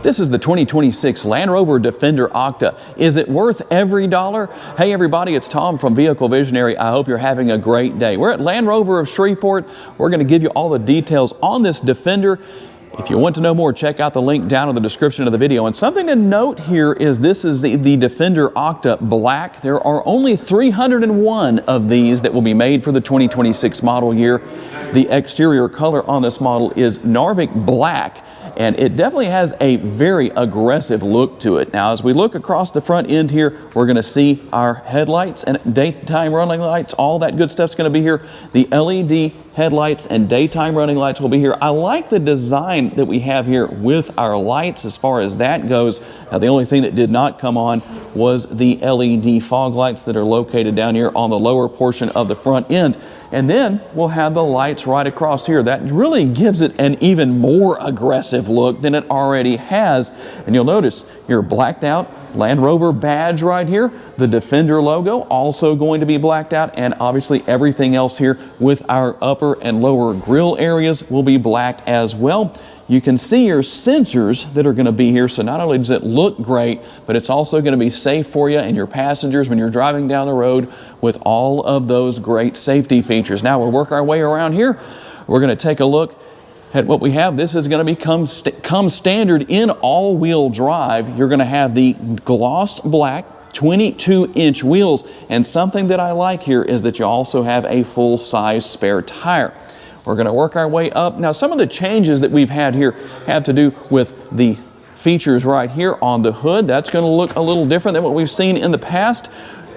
This is the 2026 Land Rover Defender Octa. Is it worth every dollar? Hey everybody, it's Tom from Vehicle Visionary. I hope you're having a great day. We're at Land Rover of Shreveport. We're going to give you all the details on this Defender. If you want to know more, check out the link down in the description of the video. And something to note here is this is the Defender Octa Black. There are only 301 of these that will be made for the 2026 model year. The exterior color on this model is Narvik Black, and it definitely has a very aggressive look to it. Now, as we look across the front end here, we're going to see our headlights and daytime running lights. All that good stuff's going to be here. The LED headlights and daytime running lights will be here. I like the design that we have here with our lights as far as that goes. Now, the only thing that did not come on was the LED fog lights that are located down here on the lower portion of the front end. And then we'll have the lights right across here. That really gives it an even more aggressive look than it already has. And you'll notice your blacked out Land Rover badge right here. The Defender logo also going to be blacked out, and obviously everything else here with our upper and lower grille areas will be black as well. You can see your sensors that are going to be here, so not only does it look great, but it's also going to be safe for you and your passengers when you're driving down the road with all of those great safety features. Now we'll work our way around here. We're going to take a look at what we have. This is going to become come standard in all-wheel drive. You're going to have the gloss black 22-inch wheels, and something that I like here is that you also have a full-size spare tire. We're going to work our way up. Now, some of the changes that we've had here have to do with the features right here on the hood. That's going to look a little different than what we've seen in the past.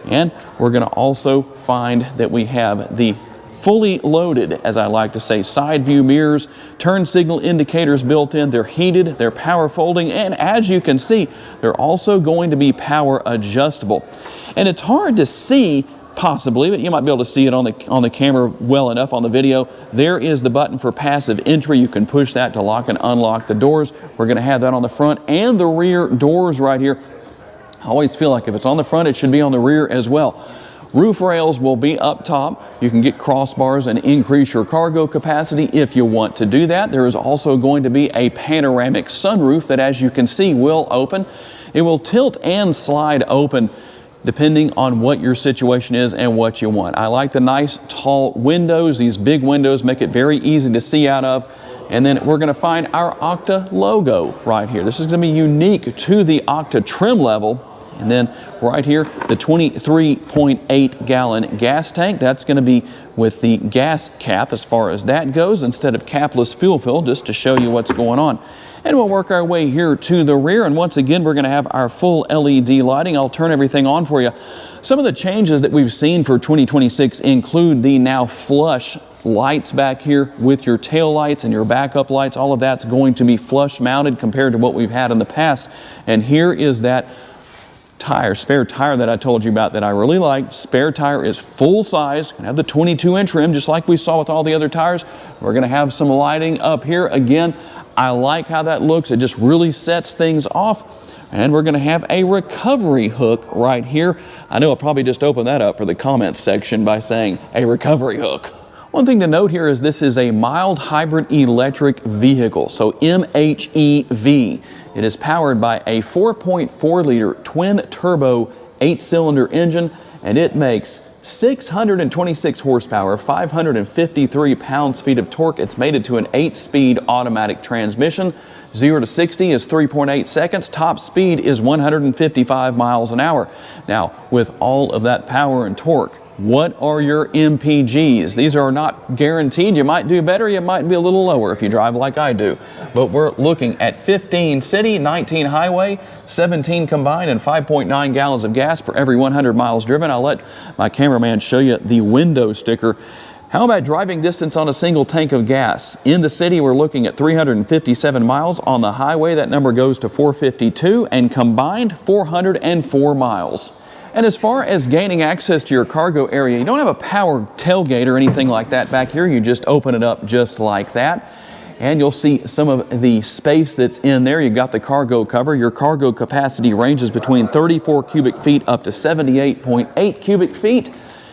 And we're going to also find that we have the fully loaded, as I like to say, side view mirrors, turn signal indicators built in. They're heated, they're power folding, and as you can see, they're also going to be power adjustable. And it's hard to see possibly, but you might be able to see it on the camera well enough on the video. There is the button for passive entry. You can push that to lock and unlock the doors. We're going to have that on the front and the rear doors right here. I always feel like if it's on the front, it should be on the rear as well. Roof rails will be up top. You can get crossbars and increase your cargo capacity if you want to do that. There is also going to be a panoramic sunroof that, as you can see, will open. It will tilt and slide open depending on what your situation is and what you want. I like the nice tall windows. These big windows make it very easy to see out of. And then we're going to find our Octa logo right here. This is going to be unique to the Octa trim level. And then right here, the 23.8 gallon gas tank. That's going to be with the gas cap as far as that goes, instead of capless fuel fill, just to show you what's going on. And we'll work our way here to the rear. And once again, we're going to have our full LED lighting. I'll turn everything on for you. Some of the changes that we've seen for 2026 include the now flush lights back here with your tail lights and your backup lights. All of that's going to be flush mounted compared to what we've had in the past. And here is that spare tire that I told you about that I really like. Spare tire is full size, can have the 22-inch rim just like we saw with all the other tires. We're going to have some lighting up here. Again, I like how that looks. It just really sets things off. And we're going to have a recovery hook right here. I know I'll probably just open that up for the comments section by saying a recovery hook. One thing to note here is this is a mild hybrid electric vehicle, so MHEV. It is powered by a 4.4 liter twin turbo 8-cylinder engine, and it makes 626 horsepower, 553 pounds-feet of torque. It's mated to an 8-speed automatic transmission. 0 to 60 is 3.8 seconds. Top speed is 155 miles an hour. Now, with all of that power and torque, what are your MPGs? These are not guaranteed. You might do better, you might be a little lower if you drive like I do. But we're looking at 15 city, 19 highway, 17 combined, and 5.9 gallons of gas per every 100 miles driven. I'll let my cameraman show you the window sticker. How about driving distance on a single tank of gas? In the city, we're looking at 357 miles. On the highway, that number goes to 452, and combined 404 miles. And as far as gaining access to your cargo area, you don't have a power tailgate or anything like that back here. You just open it up just like that. And you'll see some of the space that's in there. You've got the cargo cover. Your cargo capacity ranges between 34 cubic feet up to 78.8 cubic feet.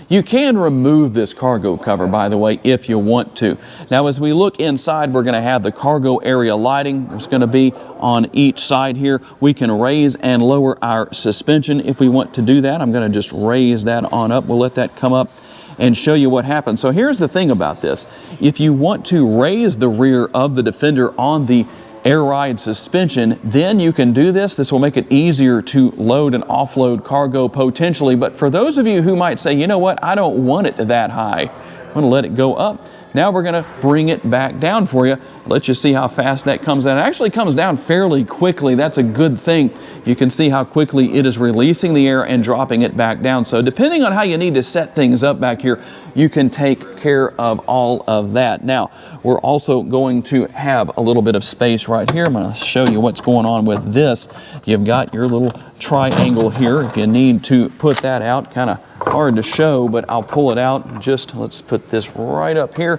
You can remove this cargo cover, by the way, if you want to. Now, as we look inside, we're going to have the cargo area lighting. There's going to be on each side here. We can raise and lower our suspension if we want to do that. I'm going to just raise that on up. We'll let that come up and show you what happens. So here's the thing about this. If you want to raise the rear of the Defender on the air ride suspension, then you can do this. This will make it easier to load and offload cargo potentially. But for those of you who might say, you know what, I don't want it that high, I'm going to let it go up. Now we're going to bring it back down for you. Let you see how fast that comes down. It actually comes down fairly quickly. That's a good thing. You can see how quickly it is releasing the air and dropping it back down. So depending on how you need to set things up back here, you can take care of all of that. Now, we're also going to have a little bit of space right here. I'm going to show you what's going on with this. You've got your little triangle here. If you need to put that out, kind of hard to show, but I'll pull it out. Just let's put this right up here.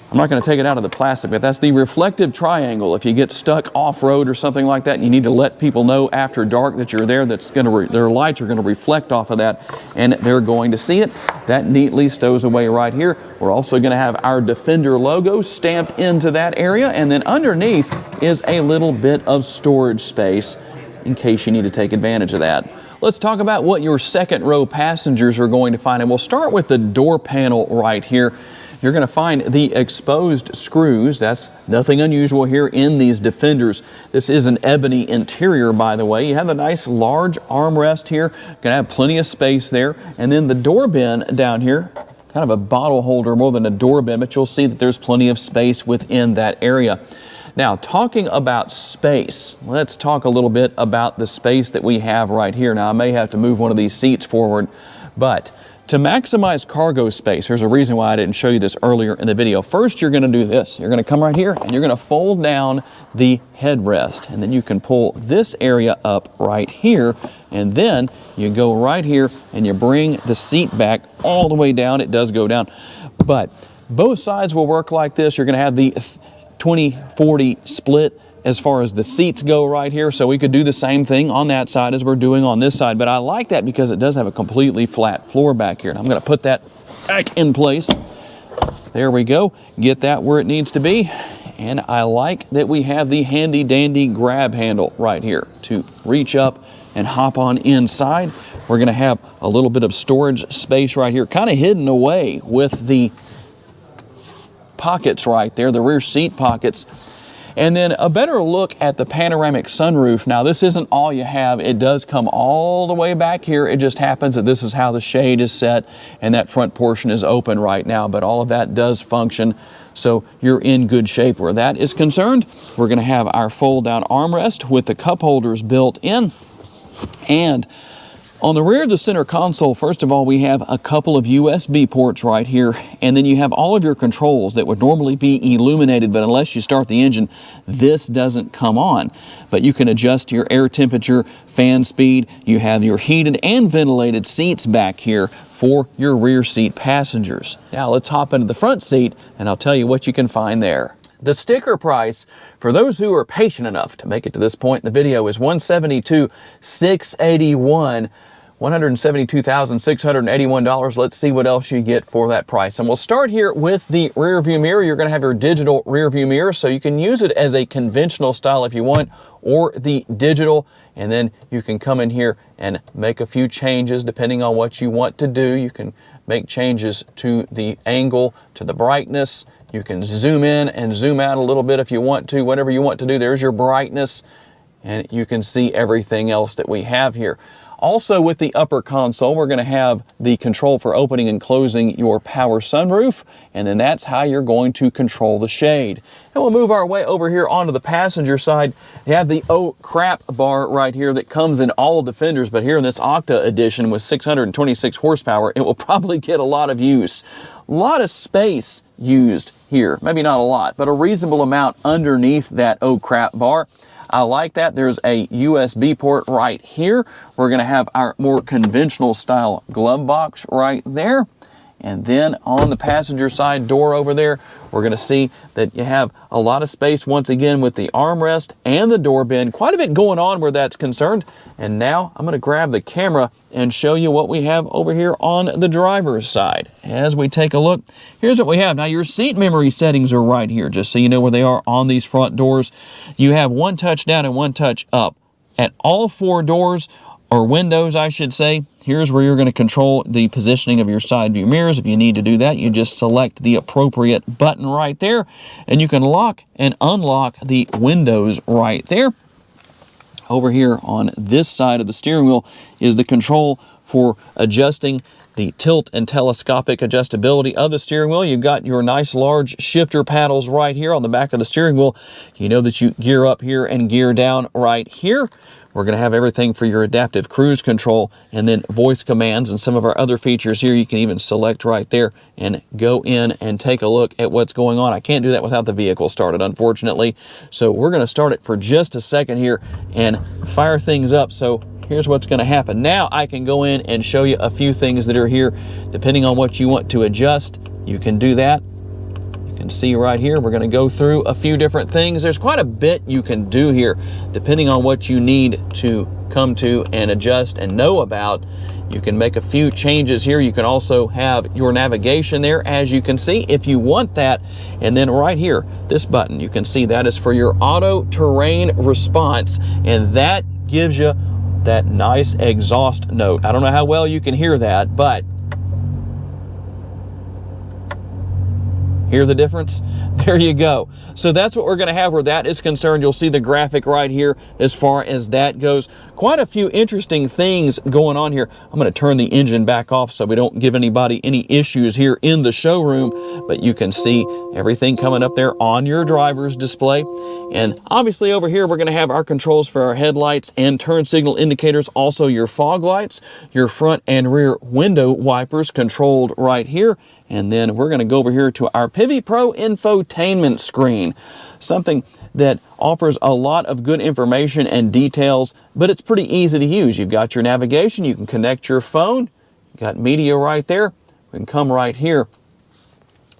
I'm not going to take it out of the plastic, but that's the reflective triangle. If you get stuck off-road or something like that, and you need to let people know after dark that you're there, that's going to their lights are going to reflect off of that, and they're going to see it. That neatly stows away right here. We're also going to have our Defender logo stamped into that area, and then underneath is a little bit of storage space in case you need to take advantage of that. Let's talk about what your second row passengers are going to find, and we'll start with the door panel right here. You're going to find the exposed screws. That's nothing unusual here in these Defenders. This is an ebony interior, by the way. You have a nice large armrest here. Going to have plenty of space there. And then the door bin down here, kind of a bottle holder more than a door bin, but you'll see that there's plenty of space within that area. Now, talking about space, let's talk a little bit about the space that we have right here. Now, I may have to move one of these seats forward, but to maximize cargo space, there's a reason why I didn't show you this earlier in the video. First, you're going to do this. You're going to come right here and you're going to fold down the headrest, and then you can pull this area up right here, and then you go right here and you bring the seat back all the way down. It does go down, but both sides will work like this. You're going to have the 20-40 split as far as the seats go right here. So we could do the same thing on that side as we're doing on this side. But I like that because it does have a completely flat floor back here. And I'm going to put that back in place. There we go. Get that where it needs to be. And I like that we have the handy dandy grab handle right here to reach up and hop on inside. We're going to have a little bit of storage space right here, kind of hidden away with the pockets right there, the rear seat pockets. And then a better look at the panoramic sunroof. Now, this isn't all you have. It does come all the way back here. It just happens that this is how the shade is set and that front portion is open right now, but all of that does function. So you're in good shape where that is concerned. We're going to have our fold down armrest with the cup holders built in. And on the rear of the center console, first of all, we have a couple of USB ports right here, and then you have all of your controls that would normally be illuminated, but unless you start the engine, this doesn't come on. But you can adjust your air temperature, fan speed. You have your heated and ventilated seats back here for your rear seat passengers. Now let's hop into the front seat, and I'll tell you what you can find there. The sticker price for those who are patient enough to make it to this point in the video is $172,681. $172,681. Let's see what else you get for that price. And we'll start here with the rear view mirror. You're going to have your digital rear view mirror, so you can use it as a conventional style if you want, or the digital, and then you can come in here and make a few changes depending on what you want to do. You can make changes to the angle, to the brightness. You can zoom in and zoom out a little bit if you want to, whatever you want to do. There's your brightness, and you can see everything else that we have here. Also, with the upper console, we're going to have the control for opening and closing your power sunroof, and then that's how you're going to control the shade. And we'll move our way over here onto the passenger side. You have the oh crap bar right here that comes in all Defenders, but here in this Octa edition with 626 horsepower, it will probably get a lot of use. A lot of space used here. Maybe not a lot, but a reasonable amount underneath that oh crap bar. I like that. There's a USB port right here. We're going to have our more conventional style glove box right there. And then on the passenger side door over there, we're going to see that you have a lot of space once again with the armrest and the door bin. Quite a bit going on where that's concerned. And now I'm going to grab the camera and show you what we have over here on the driver's side. As we take a look, here's what we have. Now your seat memory settings are right here, just so you know where they are on these front doors. You have one touch down and one touch up. At all four doors, or windows I should say, here's where you're going to control the positioning of your side view mirrors. If you need to do that, you just select the appropriate button right there, and you can lock and unlock the windows right there. Over here on this side of the steering wheel is the control for adjusting the tilt and telescopic adjustability of the steering wheel. You've got your nice large shifter paddles right here on the back of the steering wheel. You know that you gear up here and gear down right here. We're going to have everything for your adaptive cruise control, and then voice commands and some of our other features here. You can even select right there and go in and take a look at what's going on. I can't do that without the vehicle started, unfortunately. So we're going to start it for just a second here and fire things up. So here's what's going to happen. Now I can go in and show you a few things that are here. Depending on what you want to adjust, you can do that. You can see right here, we're going to go through a few different things. There's quite a bit you can do here, depending on what you need to come to and adjust and know about. You can make a few changes here. You can also have your navigation there, as you can see, if you want that. And then right here, this button, you can see that is for your auto terrain response, and that gives you that nice exhaust note. I don't know how well you can hear that, but hear the difference? There you go. So that's what we're going to have where that is concerned. You'll see the graphic right here as far as that goes. Quite a few interesting things going on here. I'm going to turn the engine back off so we don't give anybody any issues here in the showroom, but you can see everything coming up there on your driver's display. And obviously over here, we're going to have our controls for our headlights and turn signal indicators, also your fog lights, your front and rear window wipers controlled right here. And then we're going to go over here to our Pivy Pro Infotainment screen, something that offers a lot of good information and details, but it's pretty easy to use. You've got your navigation, you can connect your phone, you've got media right there. We can come right here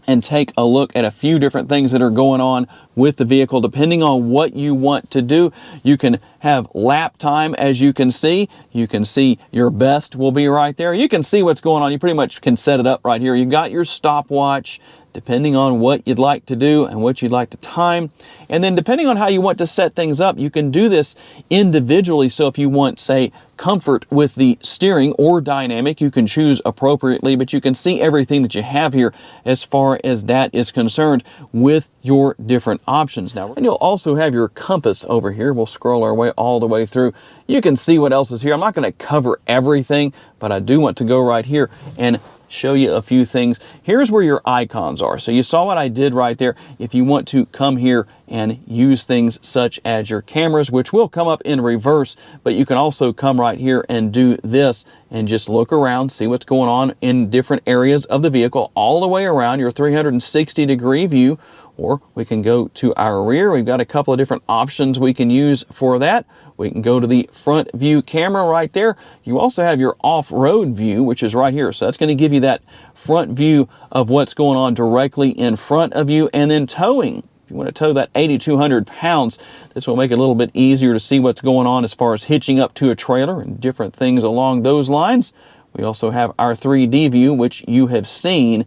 and take a look at a few different things that are going on with the vehicle. Depending on what you want to do, you can have lap time, as you can see. You can see your best will be right there. You can see what's going on. You pretty much can set it up right here. You've got your stopwatch, depending on what you'd like to do and what you'd like to time. And then depending on how you want to set things up, you can do this individually. So if you want, say, comfort with the steering or dynamic, you can choose appropriately, but you can see everything that you have here as far as that is concerned with your different options. Now, and you'll also have your compass over here. We'll scroll our way all the way through. You can see what else is here. I'm not going to cover everything, but I do want to go right here and show you a few things. Here's where your icons are. So you saw what I did right there. If you want to come here and use things such as your cameras, which will come up in reverse, but you can also come right here and do this and just look around, see what's going on in different areas of the vehicle all the way around your 360-degree view. Or we can go to our rear. We've got a couple of different options we can use for that. We can go to the front view camera right there. You also have your off-road view, which is right here. So that's going to give you that front view of what's going on directly in front of you. And then towing. If you want to tow that 8,200 pounds, this will make it a little bit easier to see what's going on as far as hitching up to a trailer and different things along those lines. We also have our 3D view, which you have seen,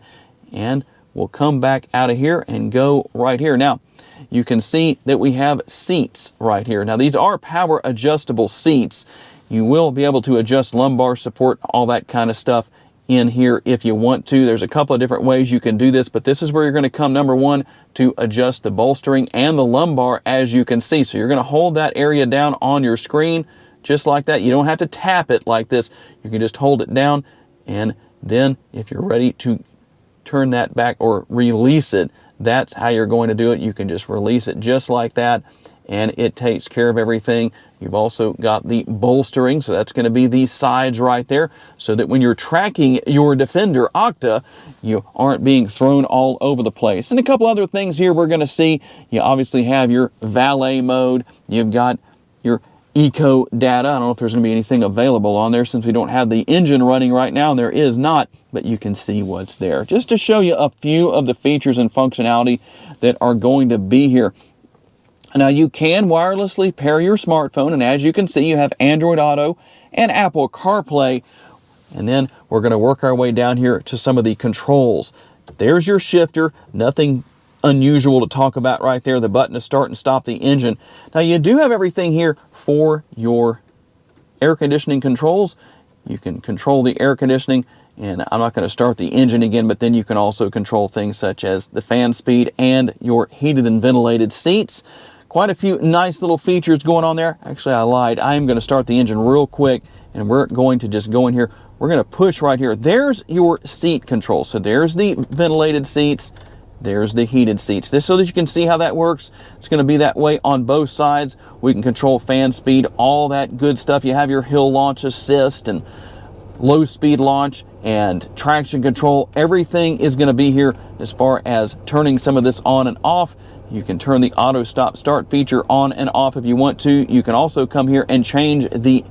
and we'll come back out of here and go right here. Now, you can see that we have seats right here. Now, these are power adjustable seats. You will be able to adjust lumbar support, all that kind of stuff in here if you want to. There's a couple of different ways you can do this, but this is where you're going to come, number one, to adjust the bolstering and the lumbar, as you can see. So you're going to hold that area down on your screen just like that. You don't have to tap it like this. You can just hold it down, and then if you're ready to turn that back or release it, that's how you're going to do it. You can just release it just like that, and it takes care of everything. You've also got the bolstering, so that's going to be the sides right there, so that when you're tracking your Defender Octa, you aren't being thrown all over the place. And a couple other things here we're going to see. You obviously have your valet mode. You've got your eco data. I don't know if there's going to be anything available on there since we don't have the engine running right now, and there is not, but you can see what's there. Just to show you a few of the features and functionality that are going to be here. Now you can wirelessly pair your smartphone, and as you can see, you have Android Auto and Apple CarPlay. And then we're going to work our way down here to some of the controls. There's your shifter, nothing unusual to talk about right there, the button to start and stop the engine. Now you do have everything here for your air conditioning controls. You can control the air conditioning, and I'm not going to start the engine again, but then you can also control things such as the fan speed and your heated and ventilated seats. Quite a few nice little features going on there. Actually, I lied. I am going to start the engine real quick, and we're going to just go in here. We're going to push right here. There's your seat control. So there's the ventilated seats. There's the heated seats. This so that you can see how that works. It's going to be that way on both sides. We can control fan speed, all that good stuff. You have your hill launch assist and low speed launch and traction control. Everything is going to be here as far as turning some of this on and off. You can turn the auto stop start feature on and off if you want to. You can also come here and change the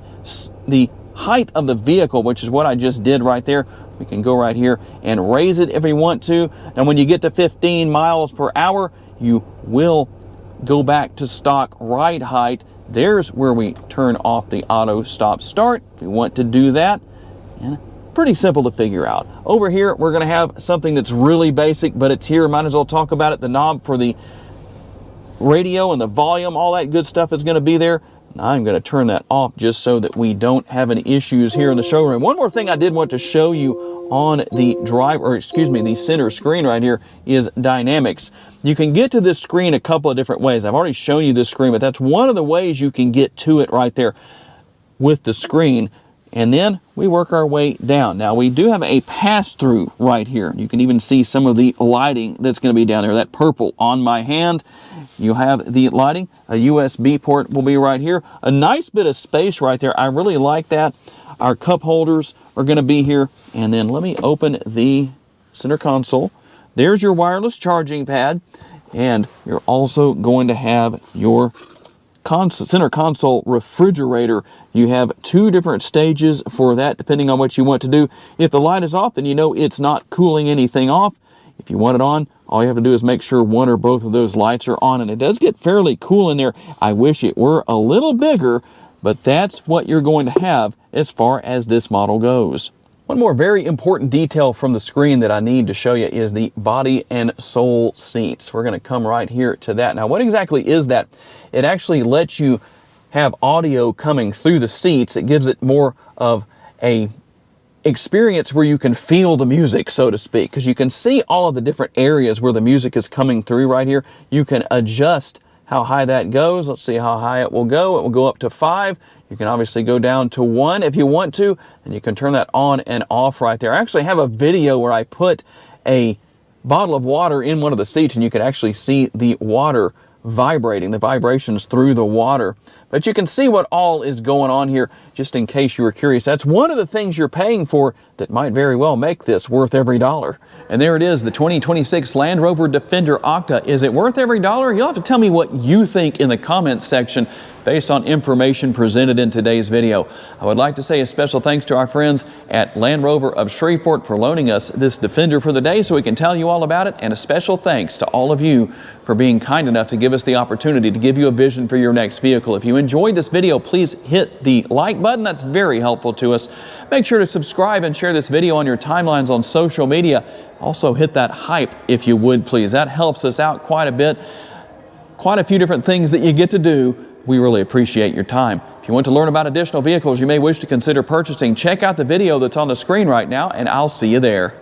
height of the vehicle, which is what I just did right there. We can go right here and raise it if we want to. And when you get to 15 miles per hour, you will go back to stock ride height. There's where we turn off the auto stop start if we want to do that. And pretty simple to figure out. Over here, we're going to have something that's really basic, but it's here. Might as well talk about it. The knob for the radio and the volume, all that good stuff is going to be there. I'm going to turn that off just so that we don't have any issues here in the showroom. One more thing I did want to show you on the the center screen right here is dynamics. You can get to this screen a couple of different ways. I've already shown you this screen, but that's one of the ways you can get to it right there with the screen. And then we work our way down. Now we do have a pass-through right here. You can even see some of the lighting that's going to be down there. That purple on my hand. You have the lighting. A USB port will be right here. A nice bit of space right there. I really like that. Our cup holders are going to be here. And then let me open the center console. There's your wireless charging pad. And you're also going to have your center console refrigerator. You have two different stages for that depending on what you want to do. If the light is off, then you know it's not cooling anything off. If you want it on, all you have to do is make sure one or both of those lights are on, and it does get fairly cool in there. I wish it were a little bigger, but that's what you're going to have as far as this model goes. One more very important detail from the screen that I need to show you is the body and soul seats. We're going to come right here to that. Now, what exactly is that? It actually lets you have audio coming through the seats. It gives it more of a experience where you can feel the music, so to speak, because you can see all of the different areas where the music is coming through right here. You can adjust how high that goes. Let's see how high it will go. It will go up to 5. You can obviously go down to 1 if you want to, and you can turn that on and off right there. I actually have a video where I put a bottle of water in one of the seats, and you can actually see the water vibrating, the vibrations through the water. But you can see what all is going on here, just in case you were curious. That's one of the things you're paying for that might very well make this worth every dollar. And there it is, the 2026 Land Rover Defender Octa. Is it worth every dollar? You'll have to tell me what you think in the comments section based on information presented in today's video. I would like to say a special thanks to our friends at Land Rover of Shreveport for loaning us this Defender for the day so we can tell you all about it, and a special thanks to all of you for being kind enough to give us the opportunity to give you a vision for your next vehicle. If you enjoyed this video, please hit the like button. That's very helpful to us. Make sure to subscribe and share this video on your timelines on social media. Also hit that hype if you would, please. That helps us out quite a bit. Quite a few different things that you get to do. We really appreciate your time. If you want to learn about additional vehicles you may wish to consider purchasing, check out the video that's on the screen right now, and I'll see you there.